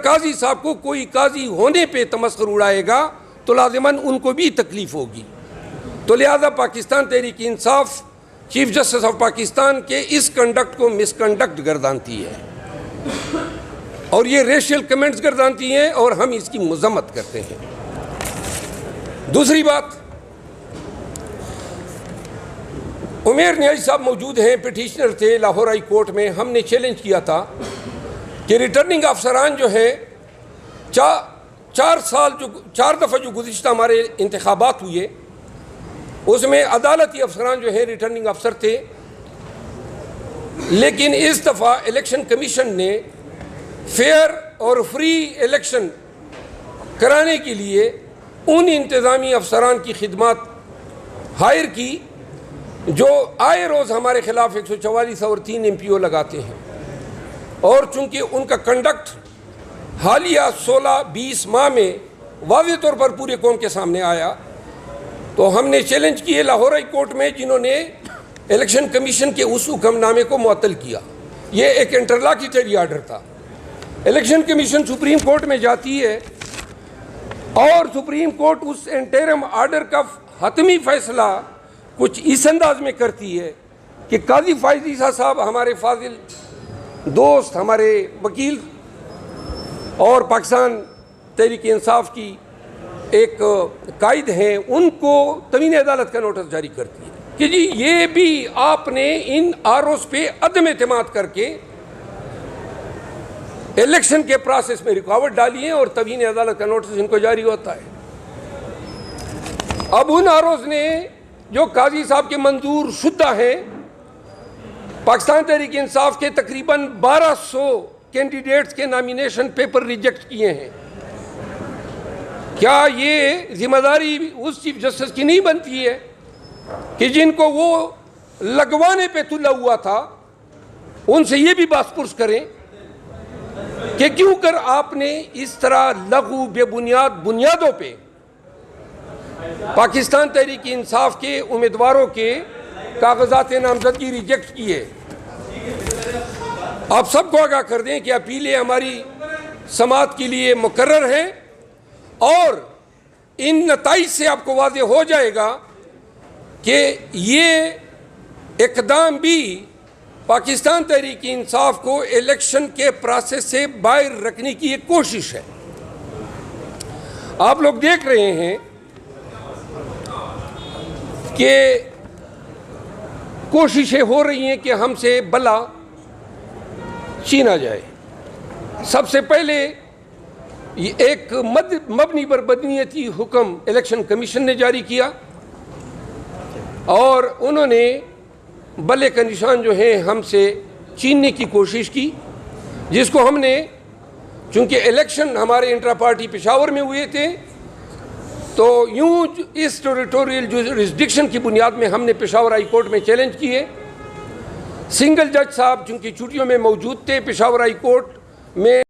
काजी साहब को कोई काजी होने पे तमस्खुर उड़ाएगा तो लाजिमन उनको भी तकलीफ होगी। तो लिहाजा Pakistan Tehreek Insaf chief justice of Pakistan के इस कंडक्ट को मिसकंडक्ट गर्दानती है और ये रेशियल कमेंट्स गर्दानती हैं और हम इसकी मजम्मत करते हैं। दूसरी बात, उमेर न्याजी साहब मौजूद हैं, पिटिशनर थे लाहौर हाई कोर्ट में। हमने चैलेंज किया था कि रिटर्निंग अफसरान जो है चार दफ़ा जो गुज़िश्ता हमारे इंतखाबात हुए उसमें अदालती अफसरान जो है रिटर्निंग अफसर थे, लेकिन इस दफ़ा इलेक्शन कमीशन ने फेयर और फ्री इलेक्शन कराने के लिए उन इंतज़ामी अफसरान की खिदमत हायर की जो आए रोज़ हमारे ख़िलाफ़ 144 और 3 MPO लगाते हैं। और चूँकि उनका कंडक्ट हालिया 16-20 माह में वाज़ेह तौर पर पूरे कौम के सामने आया, तो हमने चैलेंज किए लाहौर हाई कोर्ट में, जिन्होंने इलेक्शन कमीशन के उस हुक्मनामे को मुअत्तल किया। ये एक इंटरलॉक्यूटरी आर्डर था। इलेक्शन कमीशन सुप्रीम कोर्ट में जाती है और सुप्रीम कोर्ट उस इंटरिम आर्डर का हतमी फैसला कुछ इस अंदाज में करती है कि काजी फायज ईसा साहब हमारे फाजिल दोस्त, हमारे वकील और पाकिस्तान तहरीक इंसाफ की एक कायद हैं, उनको तमीन अदालत का नोटिस जारी करती है कि जी ये भी आपने इन आरोस पे अदम एतमाद करके इलेक्शन के प्रोसेस में रुकावट डाली है और तमीन अदालत का नोटिस इनको जारी होता है। अब उन आरोस ने जो काजी साहब के मंजूर शुदा हैं, पाकिस्तान तहरीक इंसाफ के तकरीबन 1200 कैंडिडेट्स के नॉमिनेशन पेपर रिजेक्ट किए हैं। क्या ये जिम्मेदारी उस चीफ जस्टिस की नहीं बनती है कि जिनको वो लगवाने पे तुला हुआ था उनसे ये भी बासपुरस करें कि क्यों कर आपने इस तरह लघु बेबुनियाद बुनियादों पे पाकिस्तान तहरीक इंसाफ के उम्मीदवारों के कागजात नामजदगी रिजेक्ट किए। आप सबको आगाह कर दें कि अपीलें हमारी समाअत के लिए मुकर्रर हैं और इन नताइज से आपको वाज़ेह हो जाएगा कि ये इक़दाम भी पाकिस्तान तहरीक इंसाफ को इलेक्शन के प्रोसेस से बाहर रखने की एक कोशिश है। आप लोग देख रहे हैं कि कोशिशें हो रही हैं कि हमसे बला छीना जाए। सबसे पहले एक मबनी पर बदनीयती हुक्म इलेक्शन कमीशन ने जारी किया और उन्होंने बल्ले का निशान जो है हमसे छीनने की कोशिश की, जिसको हमने, चूँकि इलेक्शन हमारे इंट्रा पार्टी पेशावर में हुए थे, तो यूँ इस टेरिटोरियल जुरिस्डिक्शन की बुनियाद में हमने पेशावर हाई कोर्ट में चैलेंज किए। सिंगल जज साहब चूँकि छुट्टियों में मौजूद थे पेशावर हाई कोर्ट में